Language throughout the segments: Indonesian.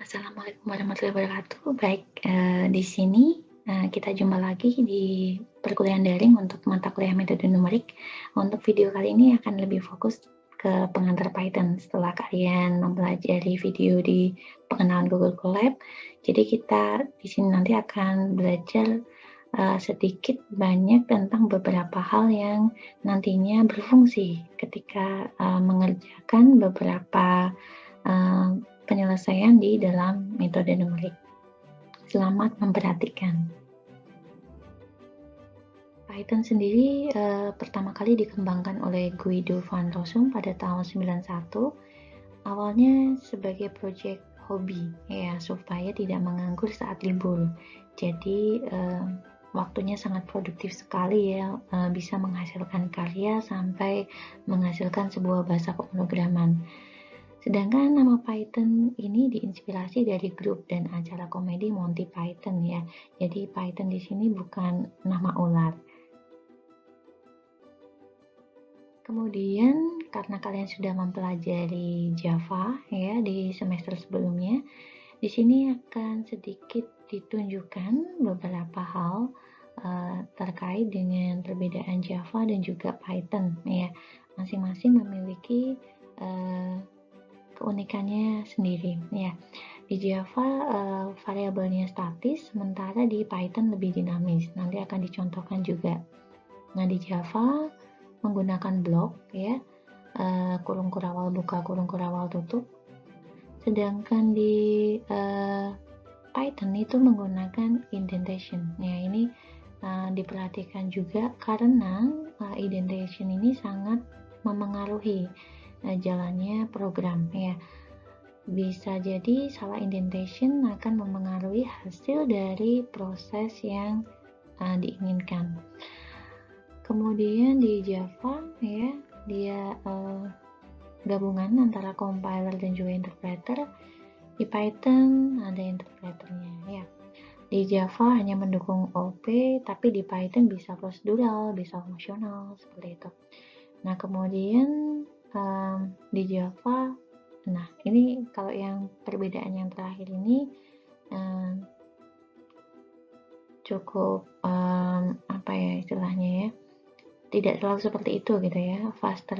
Assalamualaikum warahmatullahi wabarakatuh. Baik, di sini, kita jumpa lagi di perkuliahan daring untuk mata kuliah metode numerik. Untuk video kali ini akan lebih fokus ke pengantar Python setelah kalian mempelajari video di pengenalan Google Colab. Jadi kita di sini nanti akan belajar sedikit banyak tentang beberapa hal yang nantinya berfungsi ketika mengerjakan beberapa penyelesaian di dalam metode numerik. Selamat memperhatikan. Python sendiri pertama kali dikembangkan oleh Guido van Rossum pada tahun 91. Awalnya sebagai proyek hobi, ya, supaya tidak menganggur saat libur. Jadi waktunya sangat produktif sekali, ya, bisa menghasilkan karya sampai menghasilkan sebuah bahasa pemrograman. Sedangkan nama Python ini diinspirasi dari grup dan acara komedi Monty Python, ya. Jadi Python di sini bukan nama ular. Kemudian karena kalian sudah mempelajari Java, ya, di semester sebelumnya, di sini akan sedikit ditunjukkan beberapa hal terkait dengan perbedaan Java dan juga Python, ya. Masing-masing memiliki keunikannya sendiri, ya. Di Java variabelnya statis, sementara di Python lebih dinamis. Nanti akan dicontohkan juga. Nah, di Java menggunakan blok, ya, kurung kurawal buka, kurung kurawal tutup. Sedangkan di Python itu menggunakan indentation. Ya, ini diperhatikan juga karena indentation ini sangat memengaruhi jalannya program, ya. Bisa jadi salah indentation akan memengaruhi hasil dari proses yang diinginkan. Kemudian di Java, ya, dia gabungan antara compiler dan juga interpreter. Di Python ada interpreternya, ya. Di Java hanya mendukung OP, tapi di Python bisa prosedural, bisa fungsional, seperti itu. Nah, kemudian di Java, nah ini kalau yang perbedaan yang terakhir ini cukup apa ya istilahnya, ya, tidak selalu seperti itu gitu, ya. Fast to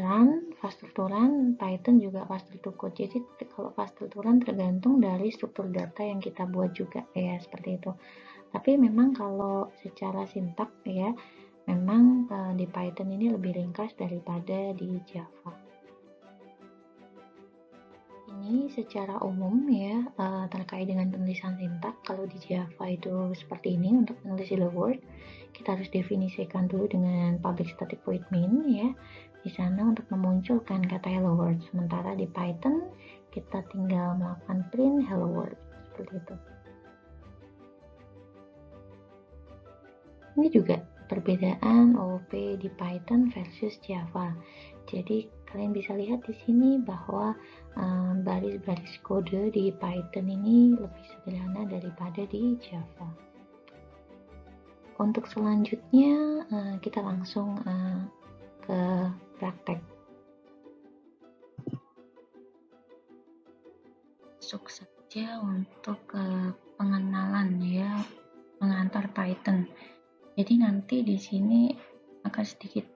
run, Python juga faster to code. Jadi kalau faster to run tergantung dari struktur data yang kita buat juga, ya, seperti itu. Tapi memang kalau secara sintak, ya, memang di Python ini lebih ringkas daripada di Java. Ini secara umum, ya, terkait dengan penulisan sintak. Kalau di Java itu seperti ini. Untuk menulis hello world, kita harus definisikan dulu dengan public static void main, ya, di sana untuk memunculkan kata hello world. Sementara di Python kita tinggal melakukan print hello world, seperti itu. Ini juga perbedaan OOP di Python versus Java. Jadi kalian bisa lihat di sini bahwa baris-baris kode di Python ini lebih sederhana daripada di Java. Untuk selanjutnya kita langsung ke praktek. Masuk saja untuk pengenalan, ya, pengantar Python. Jadi nanti di sini akan sedikit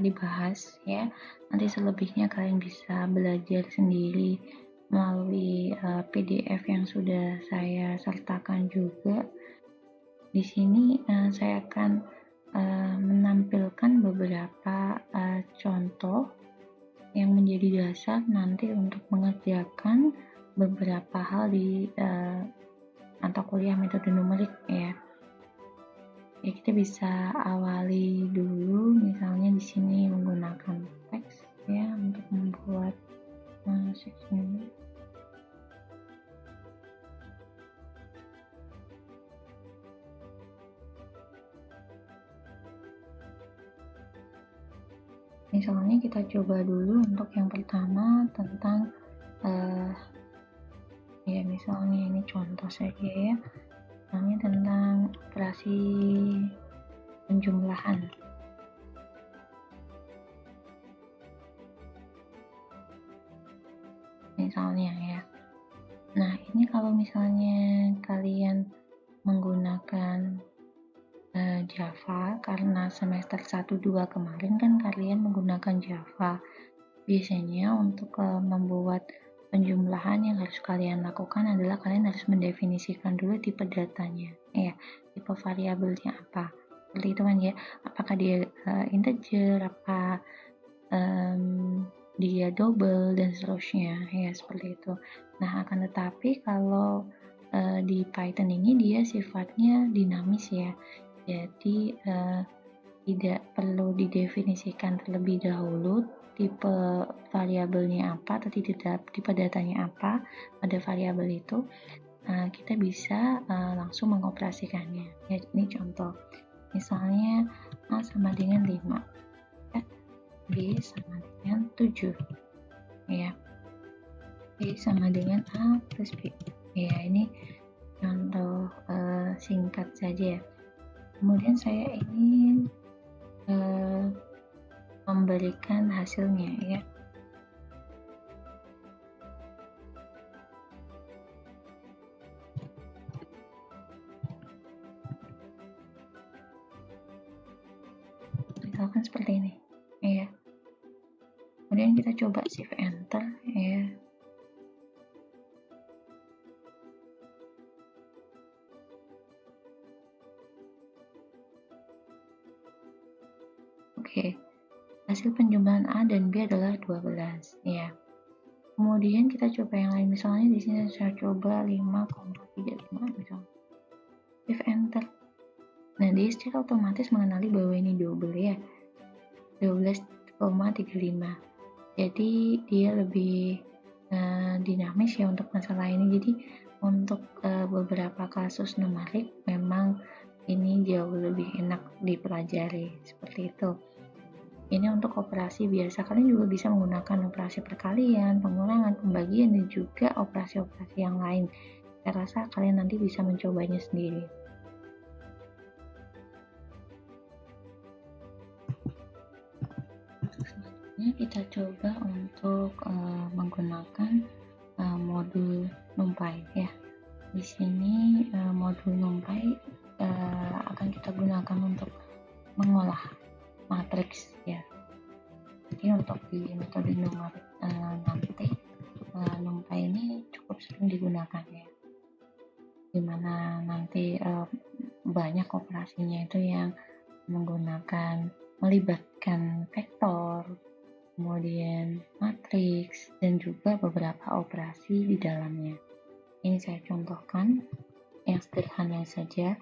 dibahas, ya. Nanti selebihnya kalian bisa belajar sendiri melalui PDF yang sudah saya sertakan juga. Di sini saya akan menampilkan beberapa contoh yang menjadi dasar nanti untuk mengerjakan beberapa hal di mata kuliah metode numerik, ya. Ya, kita bisa awali dulu misalnya di sini menggunakan teks, ya, untuk membuat seksi ini. Misalnya kita coba dulu untuk yang pertama tentang ya, misalnya ini contoh saja, ya. Misalnya tentang operasi penjumlahan. Misalnya, ya. Nah, Biasanya kalau misalnya kalian menggunakan Java, karena semester 1-2 kemarin kan kalian menggunakan Java. Biasanya untuk membuat penjumlahan yang harus kalian lakukan adalah kalian harus mendefinisikan dulu tipe datanya, ya, tipe variabelnya apa. Seperti itu kan ya, apakah dia integer, apa dia double dan seterusnya, ya seperti itu. Nah, akan tetapi kalau di Python ini dia sifatnya dinamis ya, jadi tidak perlu didefinisikan terlebih dahulu tipe variabelnya apa atau tipe datanya apa pada variabel itu. Kita bisa langsung mengoperasikannya. Ya, ini contoh. Misalnya A sama dengan 5, ya. B sama dengan 7, ya. B sama dengan A plus B. Ya, ini contoh singkat saja. Kemudian saya ingin memberikan hasilnya, ya. Misalkan seperti ini, ya. Kemudian kita coba shift enter, ya. Oke, hasil penjumlahan A dan B adalah 12, ya. Kemudian kita coba yang lain, misalnya di sini saya coba 5,35 misalnya. Shift enter. Nah, dia secara otomatis mengenali bahwa ini double, ya. 12,35. Jadi dia lebih dinamis ya untuk masalah ini. Jadi untuk beberapa kasus numerik memang ini jauh lebih enak dipelajari, seperti itu. Ini untuk operasi biasa. Kalian juga bisa menggunakan operasi perkalian, pengulangan, pembagian, dan juga operasi-operasi yang lain. Saya rasa kalian nanti bisa mencobanya sendiri. Selanjutnya kita coba untuk menggunakan modul NumPy, ya. Di sini modul NumPy akan kita gunakan untuk mengolah matriks, ya. Jadi untuk di metode numerik nanti NumPy ini cukup sering digunakan, ya, dimana nanti banyak operasinya itu yang melibatkan vektor, kemudian matriks, dan juga beberapa operasi di dalamnya. Ini saya contohkan yang sederhana saja.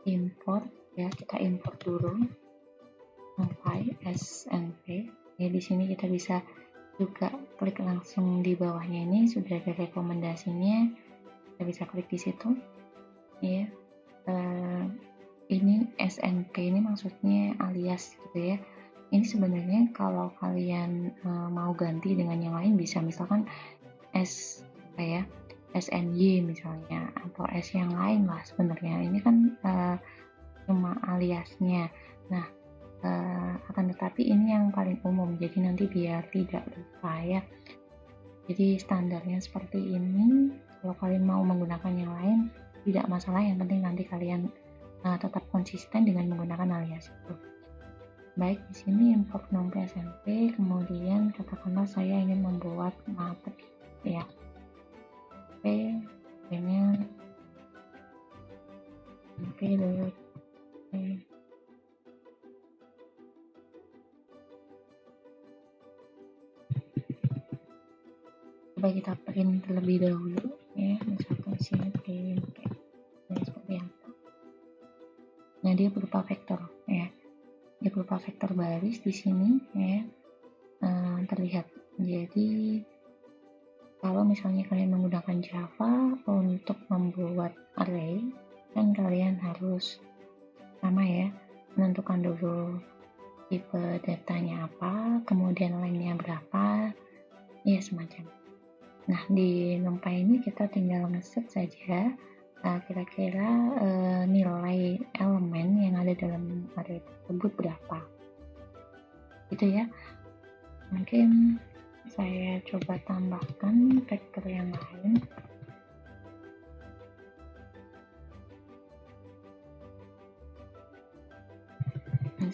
Import, ya, kita import dulu NumPy SNP. Ya, di sini kita bisa juga klik langsung di bawahnya, ini sudah ada rekomendasinya. Kita bisa klik di situ, ya. Ini SNP ini maksudnya alias gitu, ya. Ini sebenarnya kalau kalian mau ganti dengan yang lain bisa, misalkan SNY misalnya, atau S yang lain lah sebenarnya. Ini kan cuma aliasnya. Nah, akan tetapi ini yang paling umum, jadi nanti biar tidak lupa, ya. Jadi standarnya seperti ini. Kalau kalian mau menggunakan yang lain tidak masalah, yang penting nanti kalian tetap konsisten dengan menggunakan alias itu. Baik, di sini import NumPy SMP, kemudian katakanlah saya ingin membuat matriks, ya. P dengan P dulu. Coba kita print terlebih dahulu, ya. Misalkan sini print seperti apa. Nah, dia berupa vektor, ya. Dia berupa vektor baris di sini, ya, terlihat. Jadi kalau misalnya kalian menggunakan Java untuk membuat array, kan kalian harus sama, ya, menentukan dulu tipe datanya apa, kemudian lengthnya berapa, ya, semacam. Nah, di NumPy ini kita tinggal ngeset saja kira-kira nilai elemen yang ada dalam array tersebut berapa, gitu, ya. Mungkin saya coba tambahkan vektor yang lain.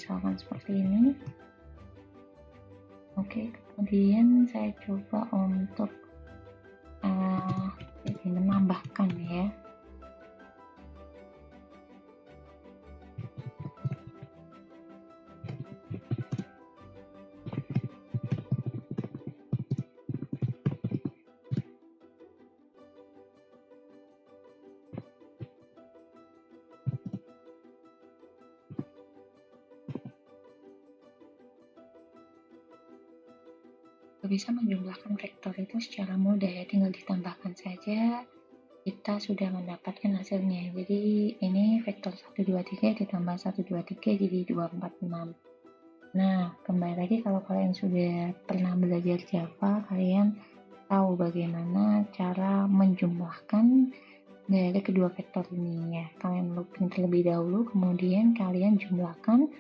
misalkan seperti ini. Oke, kemudian saya coba untuk menambahkan ya. Bisa menjumlahkan vektor itu secara mudah ya, tinggal ditambahkan saja, kita sudah mendapatkan hasilnya. Jadi ini vektor 1, 2, 3 ditambah 1, 2, 3 jadi 2, 4, 6. Nah, kembali lagi kalau kalian sudah pernah belajar Java, kalian tahu bagaimana cara menjumlahkan dari kedua vektor ini ya. Kalian looping terlebih dahulu, kemudian kalian jumlahkan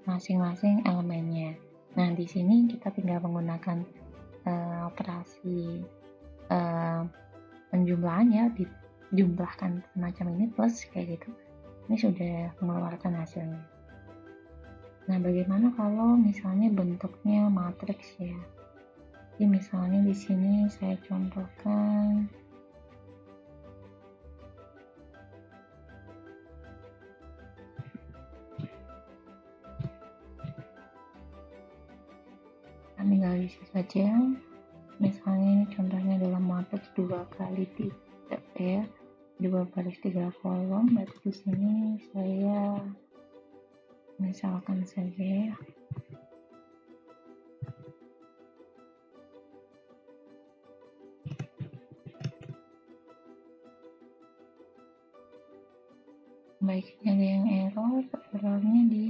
masing-masing elemennya. Nah, di sini kita tinggal menggunakan operasi penjumlahan ya, dijumlahkan semacam ini plus kayak gitu. Ini sudah mengeluarkan hasilnya. Nah, bagaimana kalau misalnya bentuknya matriks ya? Jadi misalnya di sini saya contohkan tinggal isi saja. Misalnya ini contohnya adalah matriks 2 kali 3 ya, 2 baris 3 kolom. Berarti di sini saya misalkan saja ya, baiknya ada yang errornya di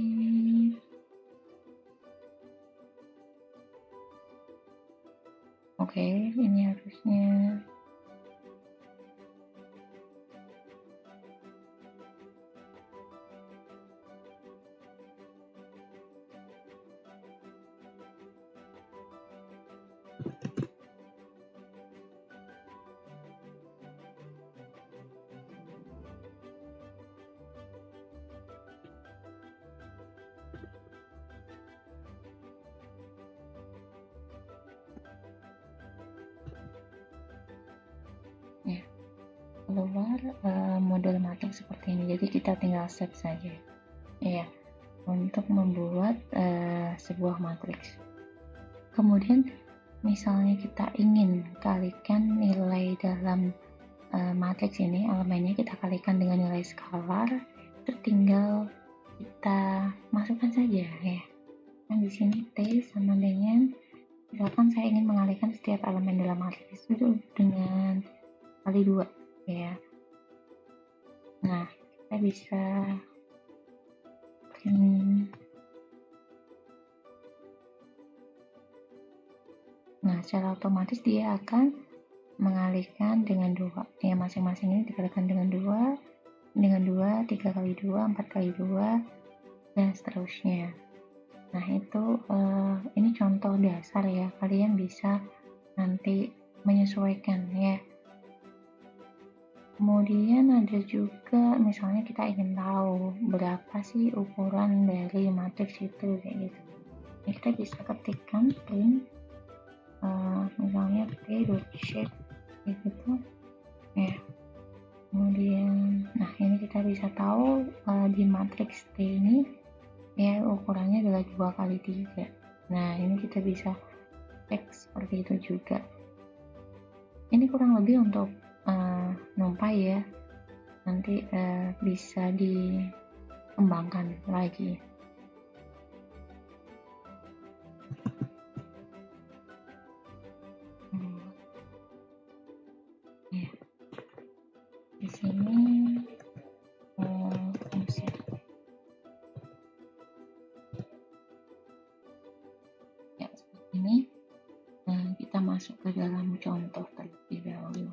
oke, ini harusnya ya keluar model matriks seperti ini. Jadi kita tinggal set saja ya untuk membuat sebuah matriks. Kemudian misalnya kita ingin kalikan nilai dalam matriks ini, elemennya kita kalikan dengan nilai skalar, itu tinggal kita masukkan saja ya. Nah, di sini T sama dengan, misalkan saya ingin mengalihkan setiap elemen dalam matriks itu dengan kali 2 ya. Nah, kita bisa secara otomatis dia akan mengalihkan dengan 2 ya, masing-masing ini dikalikan dengan 2, 3 kali 2, 4 kali 2 dan seterusnya. Nah, itu ini contoh dasar ya, kalian bisa nanti menyesuaikan ya. Kemudian ada juga misalnya kita ingin tahu berapa sih ukuran dari matriks itu kayak gitu. Nah, kita bisa ketikkan print misalnya t.shape gitu ya. Kemudian nah ini kita bisa tahu di matriks T ini ya ukurannya adalah 2 kali 3. Nah, ini kita bisa cek seperti itu juga. Ini kurang lebih untuk NumPy ya, nanti bisa dikembangkan lagi. Ya, di sini fungsi. Ya, seperti ini. Nah, kita masuk ke dalam contoh terlebih dahulu.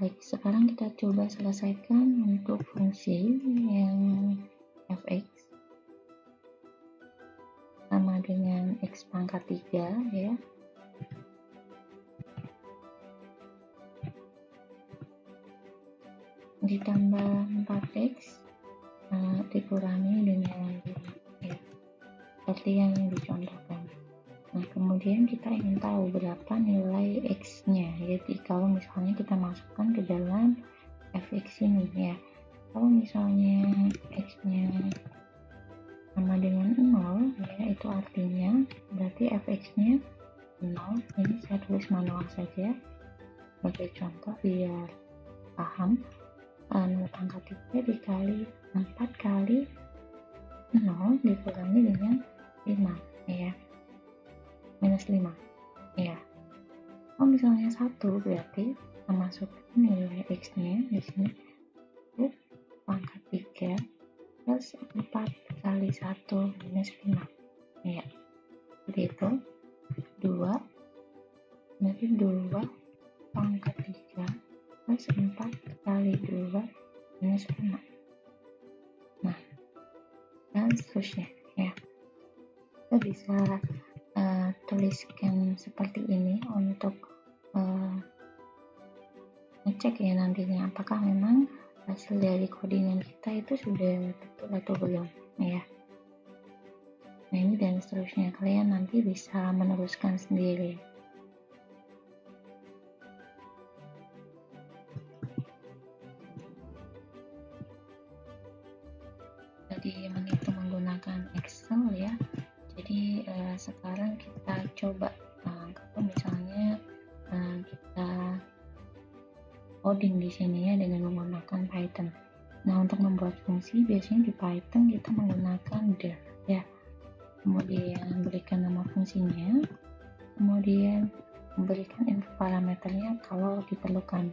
Baik, sekarang kita coba selesaikan untuk fungsi yang fx sama dengan x pangkat 3 ya. Ditambah 4x dikurangi dengan 5, ya, seperti yang dicontohkan. Nah, kemudian kita ingin tahu berapa nilai x-nya. Jadi kalau misalnya kita masukkan ke dalam fx ini, ya, kalau misalnya x-nya sama dengan 0, ya, itu artinya berarti fx-nya 0. Ini saya tulis manual saja sebagai contoh biar paham. 0 pangkat 3 dikali 4 kali 0 dikurangi dengan 5, ya, minus 5, ya. Kalau misalnya 1 berarti kita masukkan nilai x nya di sini itu pangkat 3 plus 4 kali 1 minus 5, ya, seperti itu. 2 berarti 2 pangkat 3 plus 4 kali 2 minus 5. Nah, dan seterusnya, ya. Kita bisa tuliskan seperti ini untuk ngecek ya nantinya apakah memang hasil dari codingan kita itu sudah betul atau belum, ya. Nah, ini dan seterusnya kalian nanti bisa meneruskan sendiri. Jadi menghitung menggunakan Excel, ya. Jadi sekarang kita coba kalau misalnya kita coding di sini ya dengan menggunakan Python. Nah, untuk membuat fungsi biasanya di Python kita menggunakan def, ya. Kemudian berikan nama fungsinya, kemudian memberikan info parameternya kalau diperlukan.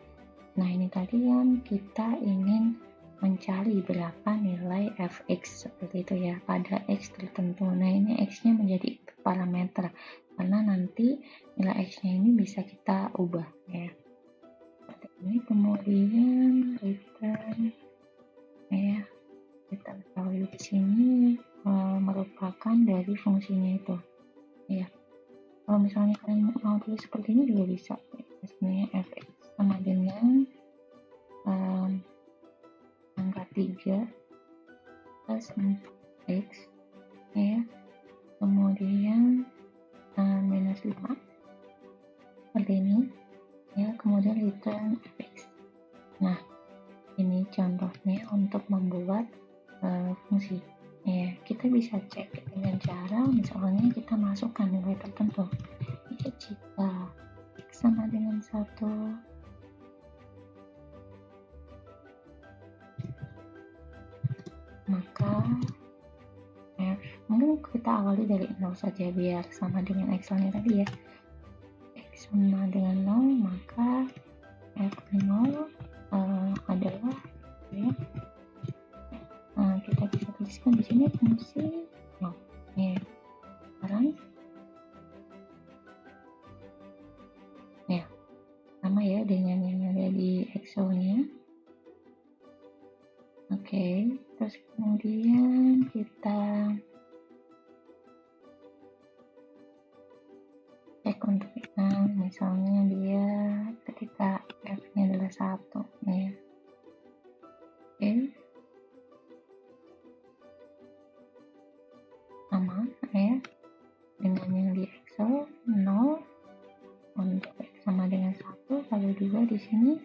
Nah, ini tadi kan kita ingin mencari berapa nilai fx seperti itu ya pada x tertentu. Nah, ini x-nya menjadi parameter karena nanti nilai x-nya ini bisa kita ubah, ya. Seperti ini. Kemudian return, ya, return value di sini merupakan dari fungsinya itu, ya. Kalau misalnya kalian mau tulis seperti ini juga bisa. Sebenarnya fx sama dengan angka 3 plus 4x, ya, kemudian minus 5 seperti ini, ya, kemudian return fx. Nah, ini contohnya untuk membuat fungsi, ya. Kita bisa cek dengan cara misalnya kita masukkan nilai tertentu. Jika x sama dengan 1, maka f, mungkin kita awali dari 0 saja biar sama dengan Excel-nya tadi ya. X sama dengan 0, maka f0 adalah, ya, kita bisa tuliskan di sini fungsi 0, ya. Sekarang, ya, sama ya dengan yang ada di Excel-nya. Oke, terus kemudian kita cek untuk misalnya dia ketika f-nya adalah 1, ya. Oke, sama ya dengan yang di Excel. 0 untuk x sama dengan 1, lalu 2 di sini.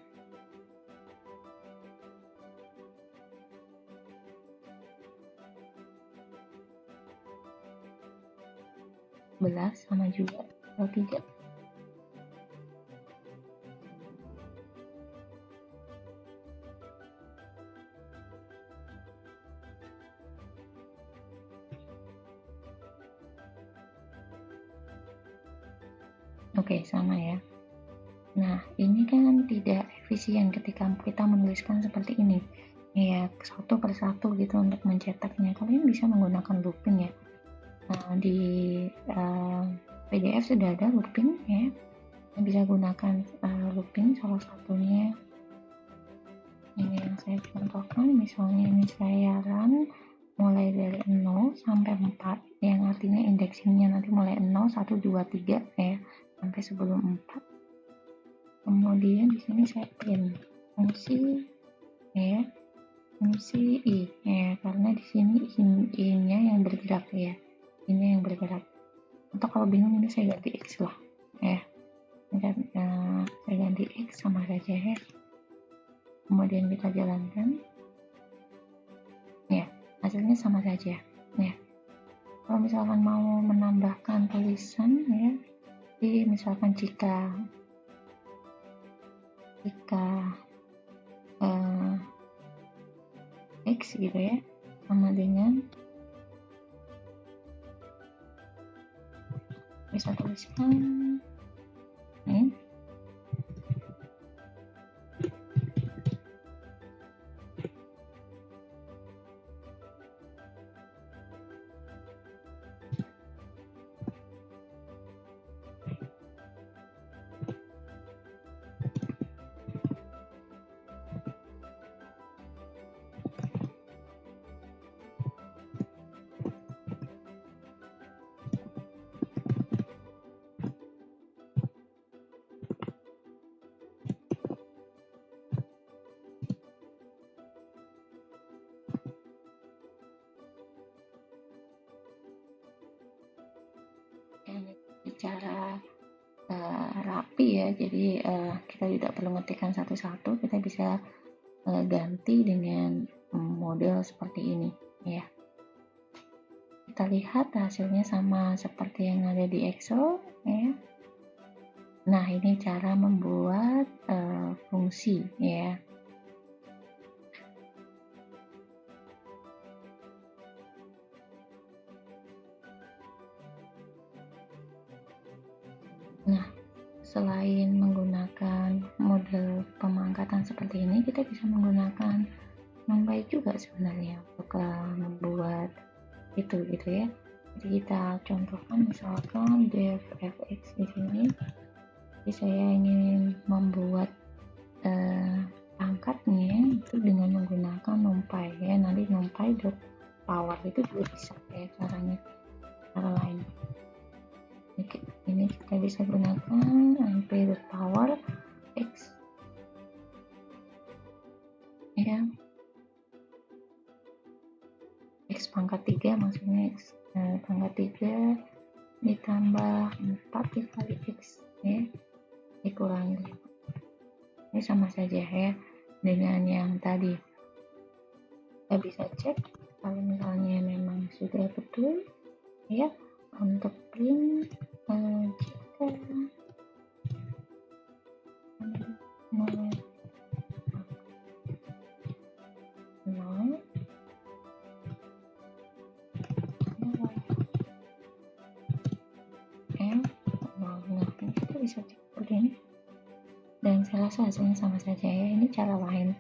Sama juga kalau 3. Oke, sama ya. Nah, ini kan tidak efisien ketika kita menuliskan seperti ini, ya, satu persatu gitu untuk mencetaknya. Kalian bisa menggunakan looping ya. Nah, di PDF sudah ada looping ya. Kalian bisa gunakan looping, salah satunya ini yang saya contohkan. Misalnya ini saya run mulai dari 0 sampai 4, yang artinya indexingnya nanti mulai 0, 1, 2, 3 ya, sampai sebelum 4. Kemudian di sini saya print fungsi, ya. fungsi I ya, karena di sini I-nya yang bergerak ya, I-nya yang bergerak. Atau kalau bingung ini saya ganti X lah ya. Saya ganti X sama saja ya. Kemudian kita jalankan ya, hasilnya sama saja ya. Kalau misalkan mau menambahkan tulisan ya, jadi misalkan jika X gitu ya sama dengan, bisa tuliskan ini secara rapi ya, jadi kita tidak perlu ngetikkan satu-satu, kita bisa ganti dengan model seperti ini ya. Kita lihat hasilnya sama seperti yang ada di Excel ya. Nah, ini cara membuat fungsi ya. Nah, selain menggunakan model pemangkatan seperti ini, kita bisa menggunakan NumPy juga sebenarnya untuk membuat itu gitu ya. Jadi kita contohkan misalkan def fx di sini. Jadi saya ingin membuat pangkatnya itu dengan menggunakan NumPy ya. Nanti NumPy.power itu juga bisa ya caranya, cara lain. Ini kita bisa gunakan np.power x ya, x pangkat 3 maksudnya x pangkat 3 ditambah 4 dikali x ya, dikurangi 5. Ini sama saja ya dengan yang tadi. Kita bisa cek kalau misalnya memang sudah betul ya. Untuk print jika kita bisa cek seperti ini, dan saya rasa hasilnya sama saja ya. Ini cara lain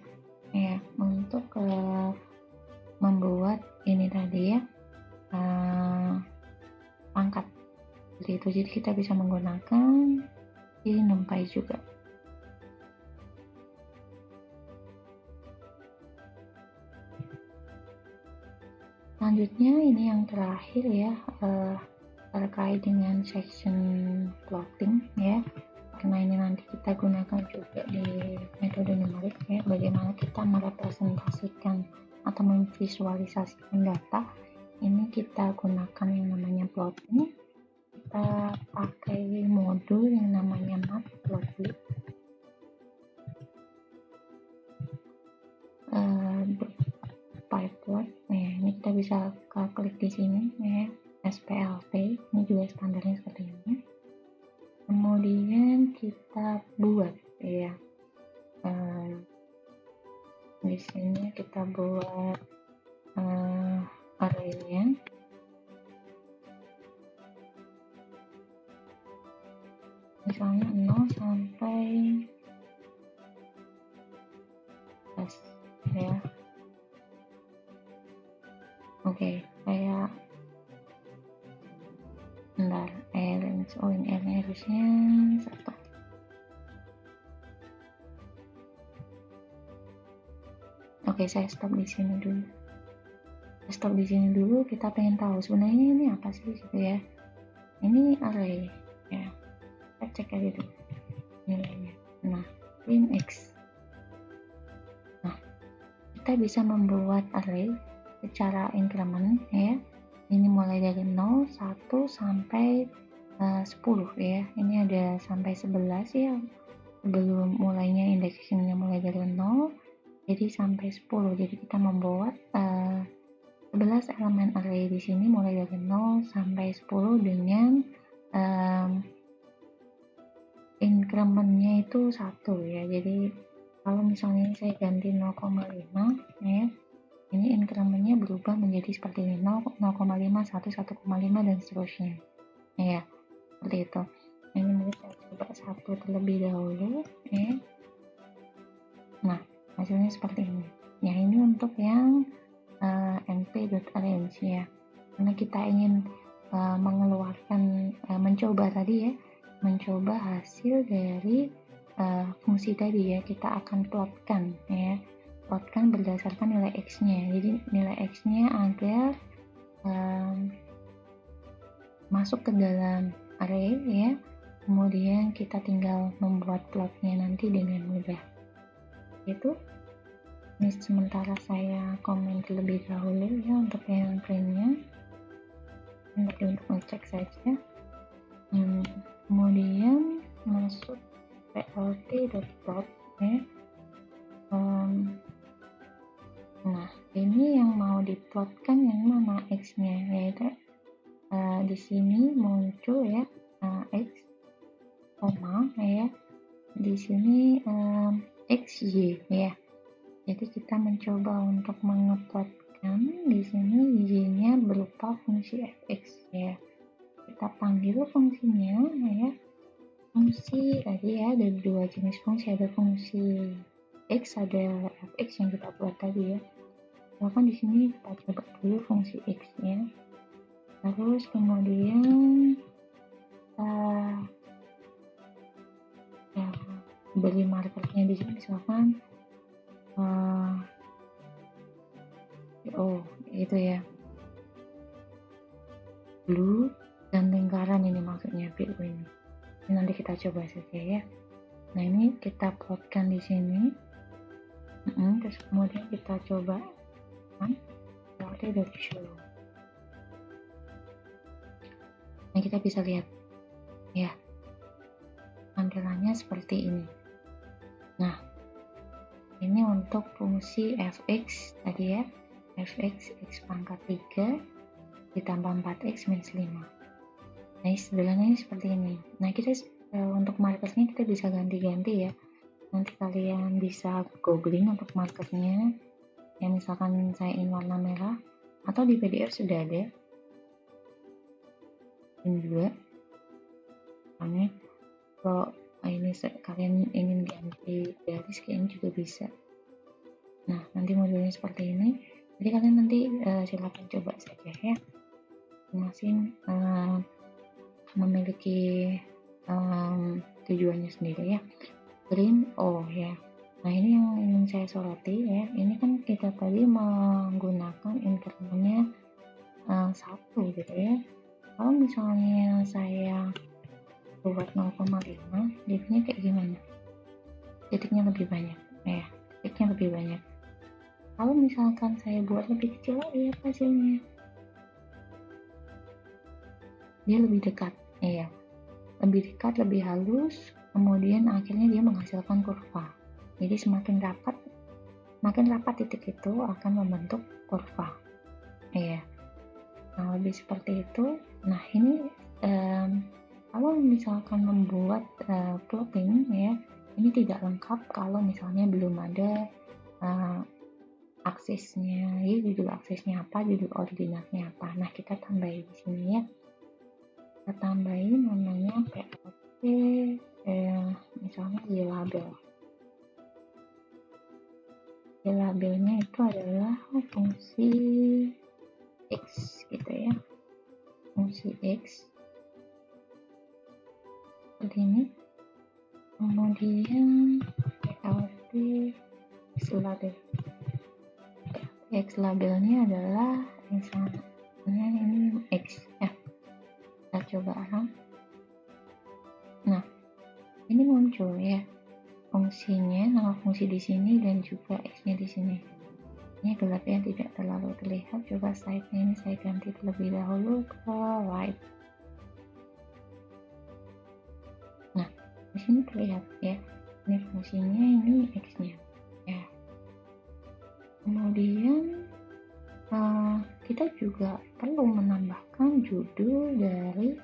ya untuk membuat ini tadi ya, pangkat seperti itu. Jadi kita bisa menggunakan ini NumPy juga. Selanjutnya ini yang terakhir ya, terkait dengan section plotting ya, karena ini nanti kita gunakan juga di metode numerik ya, bagaimana kita merepresentasikan atau memvisualisasikan data. Ini kita gunakan yang namanya plotting. Kita pakai modul yang namanya matplotlib. Pyplot. Nah, ini kita bisa klik di sini ya, SPLT. Ini juga standarnya seperti ini. Kemudian kita buat ya, di sini kita buat arraynya. Misalnya 0 sampai 10 ya. Oke, saya bentar, ini harusnya 1. Oke, saya stop di sini dulu. Kita pengen tahu sebenarnya ini apa sih gitu ya. Ini array ya. Kita cek aja dulu nilainya. Nah, print x. Nah, kita bisa membuat array secara increment ya. Ini mulai dari 0, 1 sampai 10 ya. Ini ada sampai 11 ya. Sebelum mulainya indexingnya mulai dari 0 jadi sampai 10. Jadi kita membuat 11 elemen array di sini mulai dari 0 sampai 10 dengan incrementnya itu 1 ya. Jadi kalau misalnya saya ganti 0,5 ya, ini incrementnya berubah menjadi seperti ini, 0,5, 1, 1,5 dan seterusnya ya, seperti itu. Ini mungkin saya coba satu terlebih dahulu ya. Nah, hasilnya seperti ini ya. Ini untuk yang np.arrange ya, karena kita ingin mengeluarkan mencoba tadi ya, mencoba hasil dari fungsi tadi ya. Kita akan plotkan ya, plotkan berdasarkan nilai x-nya. Jadi nilai x-nya agar masuk ke dalam array ya, kemudian kita tinggal membuat plotnya nanti dengan mudah. Itu ini sementara saya komen terlebih dahulu ya untuk yang printnya, nanti untuk ngecek saja. Kemudian masuk plt.plot ya. Nah, ini yang mau diplotkan yang mana x-nya, yaitu di sini muncul ya x, koma ya, di sini xy ya. Jadi kita mencoba untuk mengeplotkan di sini y-nya berupa fungsi fx ya. Kita panggil fungsinya ya, fungsi tadi ya, ada dua jenis fungsi, ada fungsi x, ada fx yang kita buat tadi ya. Bahkan di sini kita coba dulu fungsi x ya. Terus kemudian ya, beri markernya di sini misalkan itu ya, blue dan lingkaran, ini maksudnya biru ini. Nanti kita coba saja ya. Nah, ini kita plotkan di sini. Terus kemudian kita coba dari show. Nah, kita bisa lihat ya, tampilannya seperti ini. Nah, ini untuk fungsi fx tadi ya, fx x pangkat 3 ditambah 4x minus 5. Nah, sederhananya seperti ini. Nah, kita untuk markernya kita bisa ganti-ganti ya. Nanti kalian bisa googling untuk markernya ya, misalkan saya ingin warna merah, atau di PDF sudah ada ini juga. Misalnya kalau ini kalian ingin ganti garis kayaknya juga bisa. Nah, nanti modelnya seperti ini. Jadi kalian nanti silakan coba saja ya. Masing-masing memiliki tujuannya sendiri ya. Green ya. Nah, ini yang ingin saya soroti ya. Ini kan kita tadi menggunakan incrementnya 1 gitu ya. Kalau misalnya saya buat 0,5, jadinya kayak gimana? Titiknya lebih banyak ya, titiknya lebih banyak. Kalau misalkan saya buat lebih kecil lagi ya, hasilnya dia lebih dekat ya, lebih dekat, lebih halus, kemudian akhirnya dia menghasilkan kurva. Jadi semakin rapat titik itu akan membentuk kurva ya. Nah, lebih seperti itu. Nah, ini kalau misalkan membuat plotting ya, ini tidak lengkap kalau misalnya belum ada aksesnya, ya judul aksesnya apa, judul ordinatnya apa. Nah, kita tambahin di sini ya. Kita tambahin namanya plt misalnya y-label. Y-labelnya itu adalah fungsi x gitu ya, fungsi x seperti ini. Kemudian plt x-label. X-labelnya adalah misalnya ini x ya. Kita coba Nah, ini muncul ya fungsinya, nama fungsi di sini dan juga x-nya di sini. Ini gelapnya tidak terlalu terlihat. Coba slide-nya ini saya ganti terlebih dahulu ke white. Nah, di sini terlihat ya. Ini fungsinya, ini X-nya. Ya. Kemudian kita juga perlu menambahkan judul dari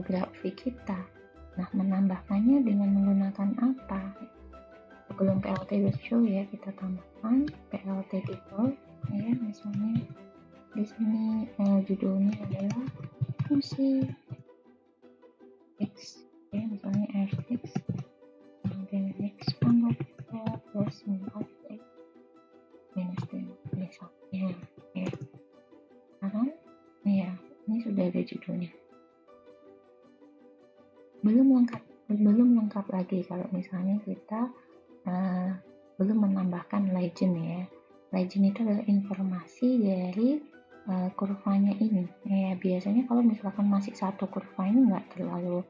grafik kita. Nah, menambahkannya dengan menggunakan apa? Sebelum PLT show ya, kita tambahkan PLT default ya, misalnya di sini judulnya adalah fungsi X ya, misalnya fx, kemudian X pangkat plus minus X minus 10 misalnya ya. Sekarang ya, ini sudah ada judulnya. Belum lengkap lagi kalau misalnya kita belum menambahkan legend ya. Legend itu adalah informasi dari kurvanya ini. Ya, biasanya kalau misalkan masih satu kurva ini nggak terlalu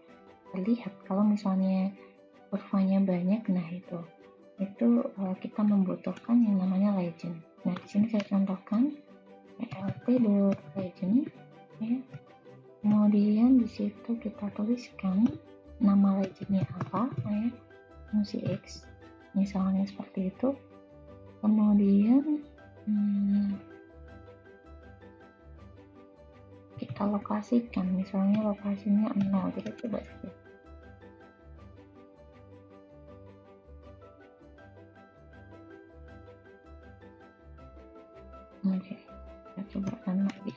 terlihat. Kalau misalnya kurvanya banyak, nah itu kita membutuhkan yang namanya legend. Nah, di sini saya contohkan plt.legend ya. Kemudian di situ kita tuliskan nama legendnya apa ya, fungsi X misalnya seperti itu. Kemudian kita lokasikan, misalnya lokasinya 0, kita coba saja. Oke, kita coba lagi.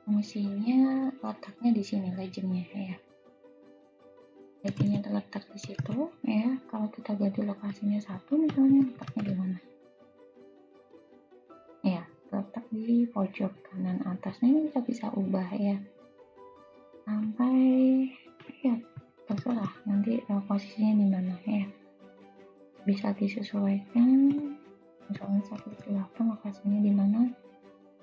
Fungsinya letaknya di sini, legendnya ya. Legendnya terletak di situ ya. Kalau kita ganti lokasinya 1 misalnya, letaknya di mana? Ya, terletak di pojok kanan atas. Nah, ini kita bisa ubah ya, sampai ya terserah nanti posisinya di mana ya. Bisa disesuaikan, misalnya 1/8 lokasinya di mana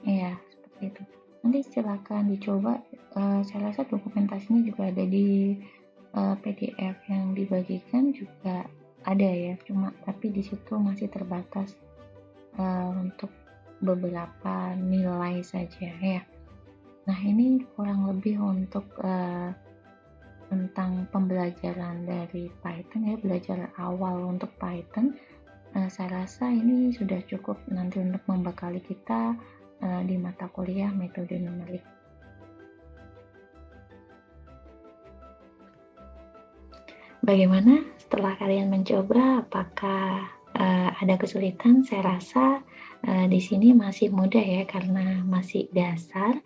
ya, seperti itu. Nanti silakan dicoba. Saya rasa dokumentasinya juga ada di PDF yang dibagikan juga ada ya, tapi di situ masih terbatas untuk beberapa nilai saja ya. Nah, ini kurang lebih untuk tentang pembelajaran dari Python ya, belajar awal untuk Python. Saya rasa ini sudah cukup nanti untuk membekali kita di mata kuliah metode numerik. Bagaimana setelah kalian mencoba? Apakah ada kesulitan? Saya rasa di sini masih mudah ya, karena masih dasar,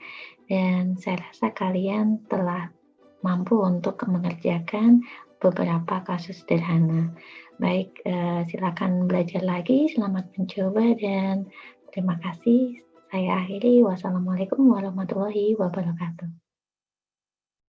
dan saya rasa kalian telah mampu untuk mengerjakan beberapa kasus sederhana. Baik, silakan belajar lagi. Selamat mencoba dan terima kasih. Saya akhiri. Wassalamualaikum warahmatullahi wabarakatuh.